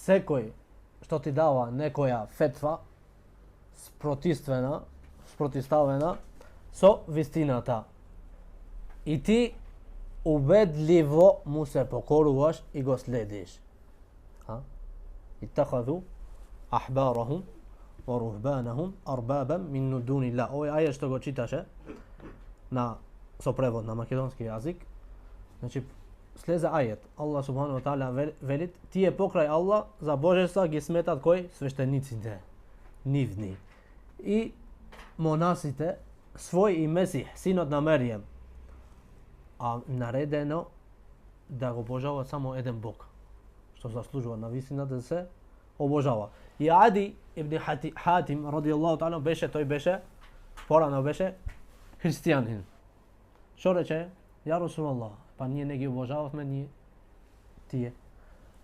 sekoj što ti dava nekoja fetva sprotistavena со вистината. И ти убедливо му се покоруваш и го следиш. اتخذوا أحبارهم ورهبانهم أربابا من دون الله. Ovo je ajet što go čitaše со превод на македонски јазик. Значи, слезе аjet. Allah subhanahu wa ta'ala велит, тие покрај Allah за божества ги сметат кои? Свештениците, нивни. И монасите, свој и Месих, синот на Меријем. А наредено да го обожаваат само еден Бог, што заслужува на вистината да се обожава. И Ади ибн Хатим радијаллаху таала беше порано беше христијанин. Што рече? Ја Расулаллах, па ние не ги обожававме ние тие.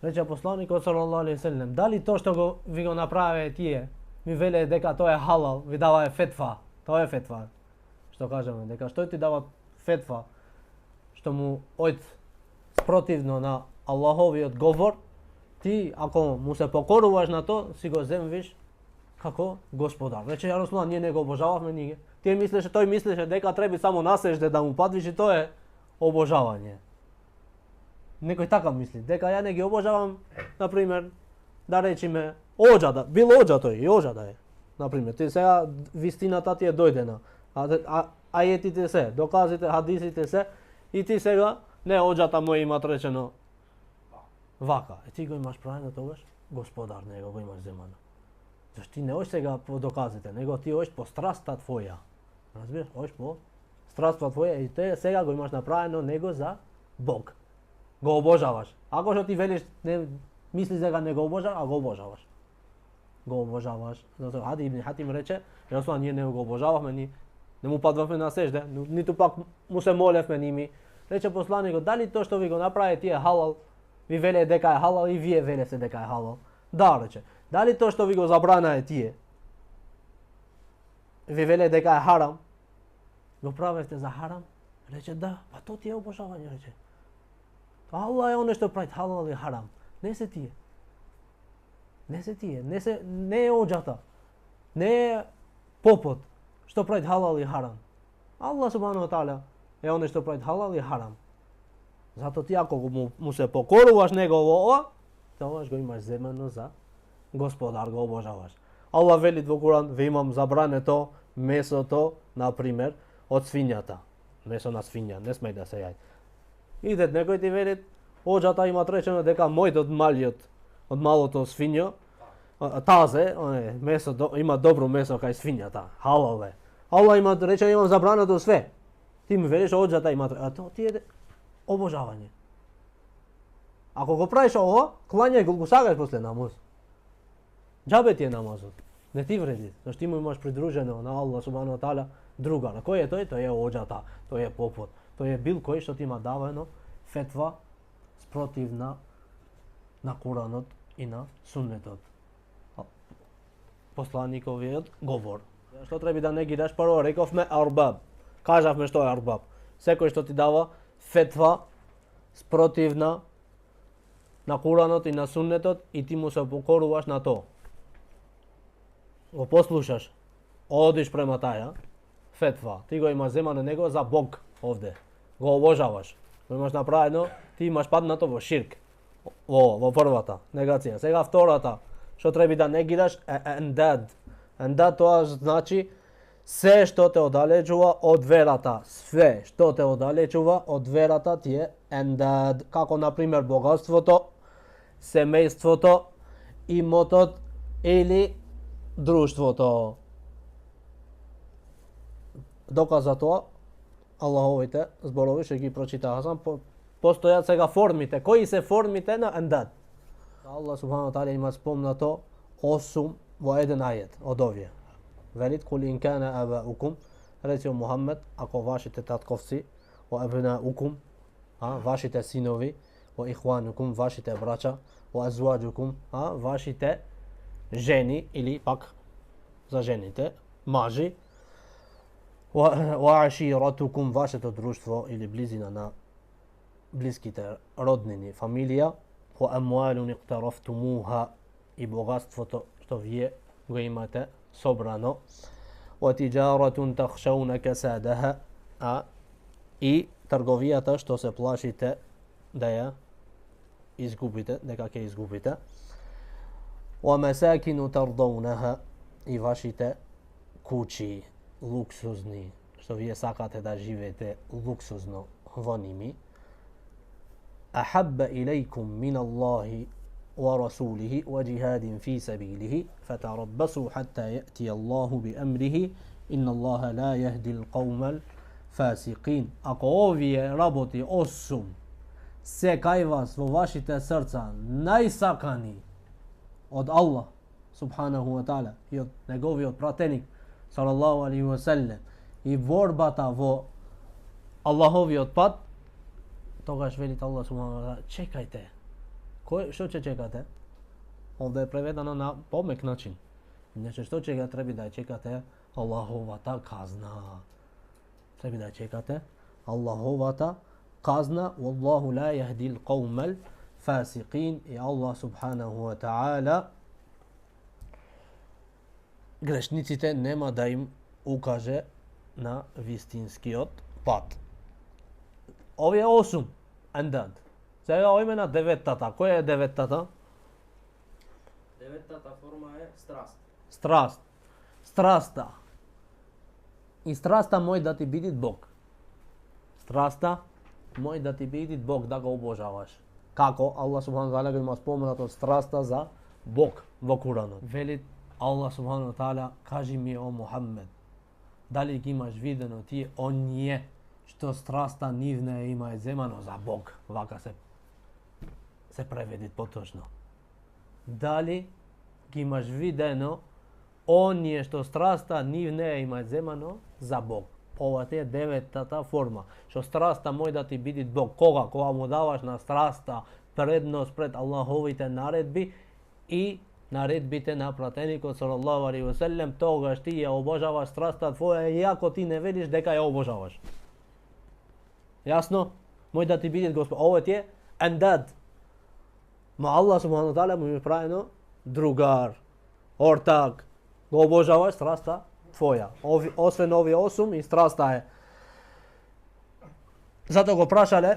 Рече посланикот салаллаху алейхи ve sellem, дали тоа што ви го направи тие, ми веле дека тоа е халал, ви дава фетва. Тоа е фетва. Што кажеме, дека што ти дава фетва, што му ојд спротивно на Аллаховиот говор, ти ако му се покоруваш на тоа, си го земвиш како господар. Рече ја Расулаллах, ние не го обожававме ние. Тој мислеше дека треба само насежде да му падвиш и тоа е обожавање. Некој така мисли, дека ја не ги обожавам, например, да речеме, оџа, бил оџа тој, и оџа да е. Например, ти сега вистината ти е дојдена, ајетите се, доказите, хадисите се, и ти сега, не оџата мој имат речено вака. Ти го имаш правено тогаш, господар него го имаш земано. Зашто ти не ош сега по доказите, него ти ош по страста твоја. Разбираш, ош по страста твоја и те сега го имаш направено него за Бог. Го обожаваш. Ако што ти велиш, не мислиш дека не го обожаваш, а го обожаваш. Го обожаваш. Затоа Ади ибн Хатим рече, Расулаллах, ние не го обожававме, не му падвавме на сежде, ниту пак му се молевме ними. Рече посланикот, дали тоа што ви го направи ти е халал? Ви веле дека е халал и вие велевте дека е халал. Да, рече. Дали тоа што ви го забрана е тие? Ви веле дека е харам? Го правевте за харам? Рече да, па тоа ти е обожавање, рече. Allah е оно што прави халал и харам. Не се тие. Не се тие. Не е оџата. Не е попот што прави халал и харам. Allah subhanahu wa ta'ala е оно што прави халал и харам. Зато ти ако му се покоруваш негово ова, тогаш го имаш земено за господар, го обожаваш. Allah вели во Куран, ве имам забрането месото, например, од свињата. Месо на свиња, не смеј да се јај. Идет некој ти вели, оџата имат речено дека мојот од малото свињо, тазе, месо, има добро месо кај свињата, халал е. Allah има речено, имам забрането све. Ти ми велиш, оџата имат, а тоа ти е обожавање. Ако го правиш ово, клањај го сагаш после намаз. Џабе ти е намазот. Не ти вреди, зашто ти му имаш придружено на Allah subhanahu wa ta'ala друга. На кој е тој? Тој е оџата, тој е попот. Тој е бил кој што ти има давано фетва спротивна на Куранот и на Суннетот. Посланиковиот говор. Што треба да негираш? Прво рековме арбаб. Кажавме што е арбаб. Секој што ти дава фетва спротивна на Куранот и на Суннетот и ти му се покоруваш на тоа. Го послушаш, одиш према таја фетва. Ти го имаш земано него за Бог овде. Го обожаваш. Го имаш направено, ти имаш паднато во ширк. Во првата негација. Сега втората, што треба да негираш е ендад. Ендад тоа значи се што те оддалечува од верата. Све што те оддалечува од верата ти е ендад. Како например богатството, семејството, имотот или друштвото. Доказ за тоа, Аллаховите зборови што ги прочитаа сам, постојат сега формите. Кои се формите на ендад? Аллах субхану таала има спомнато 8 во еден ајет од овие. Велит кул ин кана абаукум, рече Мухамед, ако вашите татковци, во абнаукум, вашите синови, во ихванукум, вашите браќа, во азваџукум, вашите жени или пак за жените, мажи, wa ashiratukum, вашето друштво или близина на блиските роднини, фамилија, wa amwalun iqtaraftumuha, i bogatstvo to što vije go imate sobrano, wa tijaratun takhshawna kasadaha, a i trgovijata što se plašite da je izgubite, nekako izgubite, wa masakinu tardawnaha, i vašite kući luksuzni, što vi sakate da živete luksuzno vo njimi, ahabba ilajkum min Allahi wa rasulihi wa jihadin fi sabilihi fatarabbasu hatta ya'ti Allahu bi amrihi inna Allaha la yahdi al-qawmal fasiqin. Ako ovije raboti osum se kaj vas vo vašite srca najsakani od Allah subhanahu wa ta'ala i od njegovi od pratenik sallallahu alaihi wa sallam i borbata vo Allahovi otpad, togaš velite Allah subhanahu wa ta'ala, čekajte. Što će čekate? Ovdje je prevedeno na pomek način. Znači što će ga treba da čekate? Allahova ta kazna. Treba da čekate Allahova ta kazna. Wallahu la yahdi al-qawmal fasiqin. I Allah subhanahu wa ta'ala grešnicite nema da im ukaže na vistinski otpad. Ovo je 8 andad. Сега ovo imena devetata. Koja je devetata? Devetata forma je strast. Strast. Strasta. I strasta moj da ti biti Bog. Strasta moj da ti biti Bog, da ga obožavaš. Kako? Allah subhanahu wa ta'ala ima spomenato strasta za Bog v Kuranu. Veli Allah subhanahu wa ta'ala, kaži mi o Muhammed, da li imaš videno ti, on je što strasta nivne ima je zemano za Bog. Vaka se prevedit potočno. Da li imaš videno, on je što strasta nivne ima je zemano za Bog. Ova je devetata forma. Što strasta moj da ti biti Bog. Koga mu davaš na strasta prednost pred Allahovite naredbi i naredbite na prateniku sallallahu alaihi wa sallam, toga što ti je obožavaš strasta tvoja, iako ti ne veliš deka je obožavaš. Jasno? Moj da ti biti Gospod. Ovo je andad. Ma Allah subhanahu wa ta'ala mu je praveno drugar, ortak. Go obožavaš strasta tvoja. Osven ovi 8 i strasta je. Zato go prašale,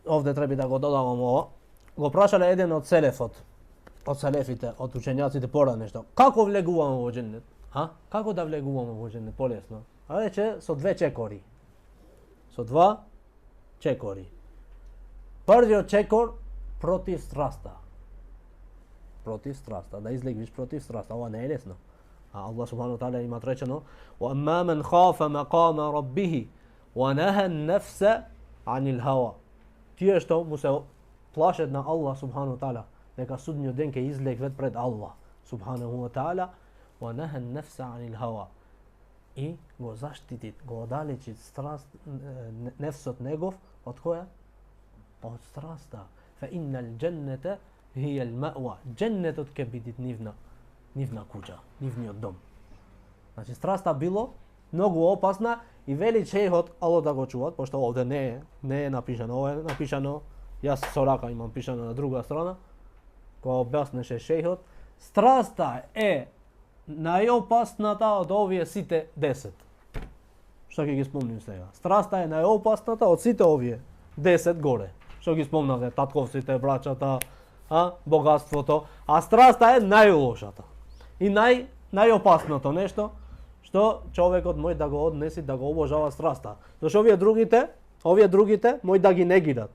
ovdje treba da go dodamo ovo, go prašale jedan od selefot, od selefite, od učenjacite pora nešto. Kako vleguvamo u džennet? Kako da vleguvamo u džennet? Poljesno. A reče, so dve čekori. So dva čekori. Prvi od čekor protiv strasta. Protiv strasta. Da izlegviš protiv strasta. Ovo ne je lesno. A Allah subhanahu wa ta'ala ima rečeno وَأَمَّا مَنْ خَافَ مَقَامَ رَبِّهِ وَنَهَا النَّفْسَ عَنِ الْهَوَى. Tije što mu se plašet na Allah subhanahu wa ta'ala. Neka sudnju denke izlegvet pred Allah subhanahu wa ta'ala وَنَهَا النَّفْسَ عَنِ الْهَوَى. I go zaštitit, go odalečit strast, nefsot negov, od koja? Od strasta. فَإِنَّ الْجَنَّةَ هِيَ الْمَأْوَى. Džennetot ke biti nivna kuća, nivni dom. Znači strasta bilo mnogo opasna i veli šejhot, alo da go čuvat, pošto ovdje ne je napisano, ovo je napisano, ja soraka imam pisano na druga strana, koja objasneše šejhot, strasta je najopasnata od ovije site 10. Što gi spomnim svega. Strasta je najopasnata od site ovije 10 gore. Što gi spomnate, tatkovcite, braćata, bogatstvo to. A strasta je najlošata. I najopasnato nešto što čovjek od moj da go odnesi, da go obožava strasta. Znači ovije drugite, moj da gi negirat.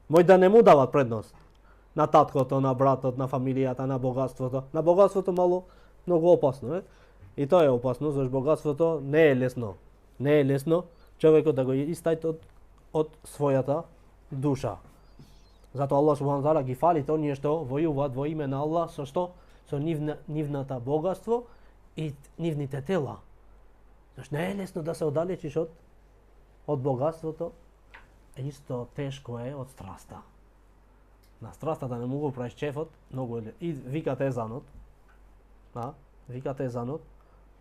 Moj da ne mu davat prednost. Na tatko to, na bratot, na familijata, na bogatstvo to. Na bogatstvo to mnogo opasno. Ne? I to je opasno, znači bogatstvo to ne je lesno. Ne je lesno čovjeku da go istajt od svojata duša. Zato Allah subhanahu wa ta'ala gi fali to nije što vojuvat vo ime na Allah sa što? Sa nivnata bogatstvo i nivnite tela. Znači ne je lesno da se odalečiš od bogatstva to. Isto teško je od strasta. Na strasta da ne mogu praviš čefot, mnogo je i vikate ezanot. Vikate ezanot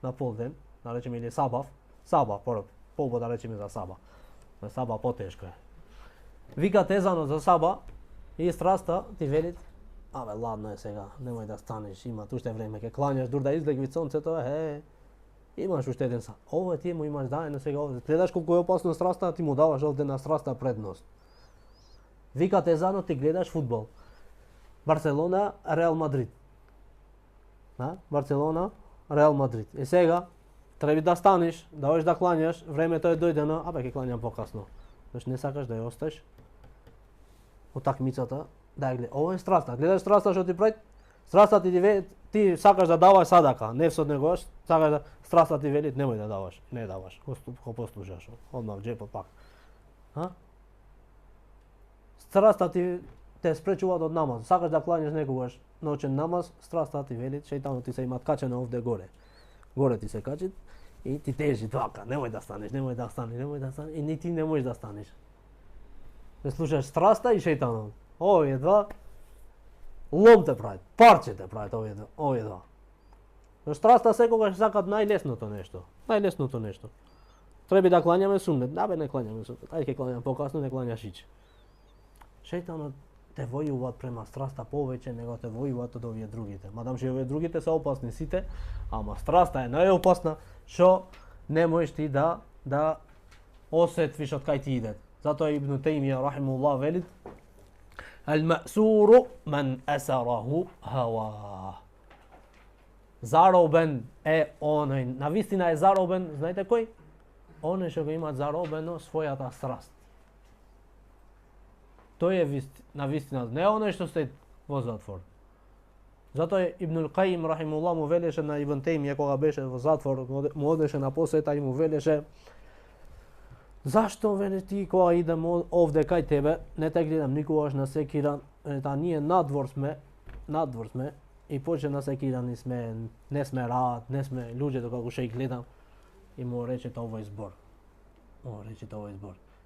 na polden, da rečem ili sabah, polbo da rečem za sabah. Na sabah poteško je. Vikate ezanot za sabah I strasta ti velit, ave ladno je сега, nemoj da staneš, ima tu ще време, ке кланяш дур да излегви сонцето, имаш уште еден сат. Ова ти му имаш дајно сега овде. Гледаш колку е опасно страста, ти му даваш овде на страста предност. Викате зано, ти гледаш фудбал. Барселона, Реал Мадрид. Барселона, Реал Мадрид. И сега, треба да станеш, да одиш да кланяш, времето е дојдено, ке клањам покасно. Значи не сакаш да ја оставиш утакмицата, да ја гледаш. Ова е страста. Гледаш страста што ти прави? Страста ти сакаш да даваш садака, нефсот негош, сакаш да страста ти вели немој да даваш, не даваш. Го послушаш, одма в џепот пак. Страста ти те спречува од намаз. Сакаш да клањаш некогаш ноќен намаз, страста ти вели, шејтанот ти се има качено овде горе. Горе ти се качи и ти тежи твака, немој да станеш, немој да станеш, и ни ти не можеш да станеш. Не слушаш страста и шејтанот. Овие два лом те прават, парче те прават овие два. Но страста секогаш сакат најлесното нешто. Треба да клањаме суннет, не клањаме суннет. Ајде ќе клањам покасно, не клањаш ич. Шејтанот те војуваат према страста повеќе него те војуваат од овие другите. Мадам че овие другите се опасни сите, ама страста е најопасна, што не можеш ти да осетвиш од кај ти иде. Затоа Ибн Тајмија рахимуллах велит: Ал-маъсуру ман асараху хава. Заробен е оној, навистина е заробен, знаете кој? Оној што го имаат заробено својата страст. Тој е навистина, не оној што стои во затвор. Затоа Ибнул Каим рахимуллах му велеше на Ибн Тајмија кога беше во затвор, му одеше на посета и му велеше: зашто вели ти кога идем овде кај тебе, не те гледам никогаш на секиран, ние надвор сме и почне на секирани сме, не сме рад, не сме луѓето како ше гледам. И му речете овој збор.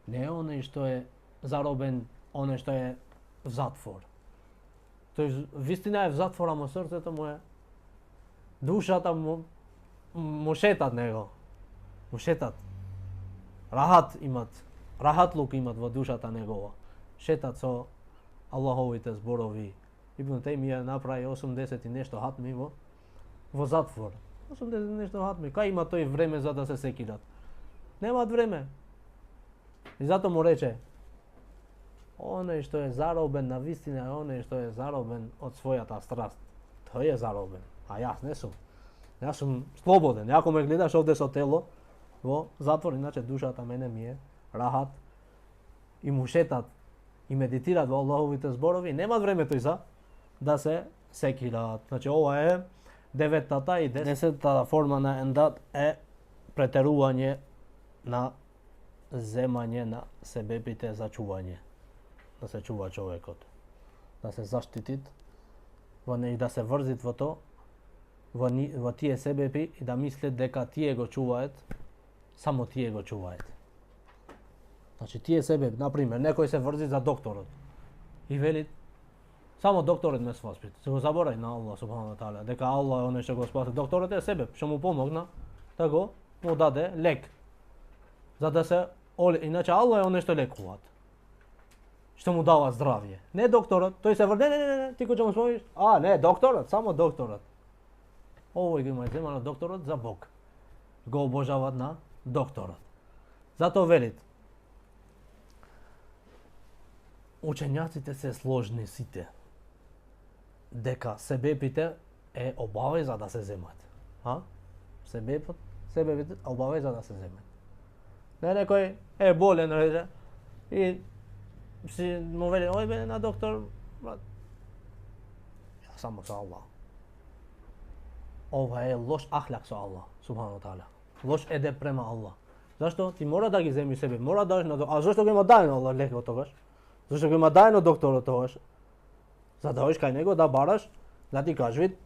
Не е оној што е заробен, оној што е в затвор. Тој вистина е в затвор, ама срцето му е, душата му шетат него. Му шетат. Рахатлук имат во душата негова. Шетат со Аллаховите зборови. Ибн Тајмија направи 80 и нешто хатми во затвор. 80 и нешто хатми. Кај има тој време за да се секират? Немаат време. И зато му рече: оној што е заробен на вистина е оној што е заробен од својата страст. Тој е заробен, а јас не сум. Јас сум слободен. Ако ме гледаш овде со тело во затвор, иначе душата мене ми е рахат и му шетат и медитират во Аллаховите зборови, немаат време тој за да се секираат. Значи ова е 9-тата и 10-тата форма на ендат е претерување на земање на себепите за чување. Да се чува човекот, да се заштитит и да се врзит во то, во тие себепи и да мислят дека тие го чуваат, само тие го чуваат. Значи тие себепи, например, некој се врзи за докторот и вели: само докторот ме спаси. Се го заборави на Аллах субхану ва таала, дека Аллах е оној што го спаси. Докторот е себеп, што му помогна да му даде лек. За да се иначе Аллах е оној што лекуваат, што му дава здравје. Не докторот, тој се врди, не, ти кој ќе му спомниш? Не, докторот, само докторот. Овој го има земано докторот за Бог. Го обожават на докторот. Затоа велит: учењаците се сложни сите, дека себепите е обавеза да се земат. Себепите обавеза да се земат. Не некој е болен, рече, и си му вели: ој бе на доктор, брат. Само со Аллах. Ова е лош ахлак со Аллах, субхану таала. Лош едеп према Аллах. Зашто? Ти мора да ги земиш себе, мора да на доктор. А зашто го има дајно Аллах лекот тогаш? Зашто го има дајно докторот тогаш? За да одиш кај него да бараш, да ти кажи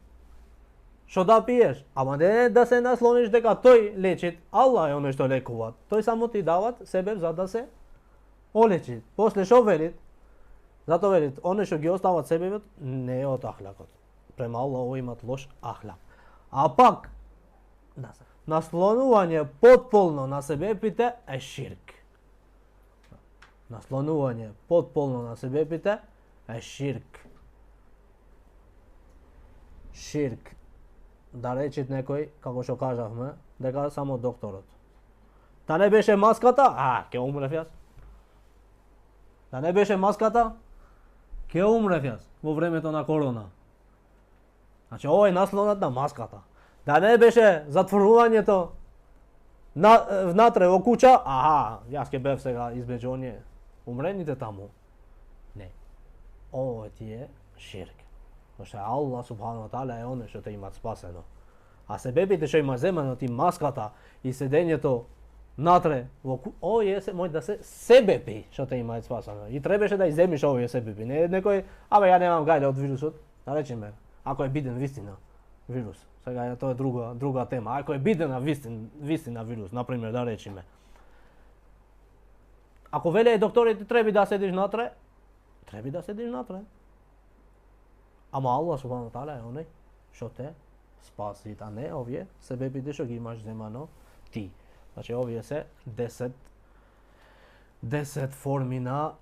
што да пиеш. Ама не да се наслониш дека тој лечит, Аллах е оној што лекува. Тој само ти дават себе за да се олечи. После што велит? Зато велит, оној што ги остават себевот не е од ахлакот. Према Аллах имат лош ахлак. А пак наслонување потполно на себепите е ширк. Наслонување потполно на себепите e shirk da reqit nekoj kako što kažavme, дека само докторот. Да не беше маската, ќе умрев јас. Да не беше маската, ќе умрев јас во времето на корона. Значи, ова е наслонат на маската. Да не беше затворувањето внатре во куќа, јас ќе бев сега измеѓу оние умрените таму. Не. Ова ти е ширк. Зашто Аллах субхану ва таала е оној што те имат спасено. А себебите што има земено ти маската и седењето натре во овие се може да се себеби што те имаат спасено. И требаше да иземиш овие себеби. Не некој, ја немам гајле од вирусот, да речеме, ако е биден вистина вирус. Сега тоа е друга тема. Ако е бидена вистина вирус, например, да речеме. Ако веле докторите треба да седиш натре, треба да седиш натре. Ама Аллах субхану ва таала е оној што те спаси, а не овие себебите што ги имаш земано ти. Значи овие се 10 форми на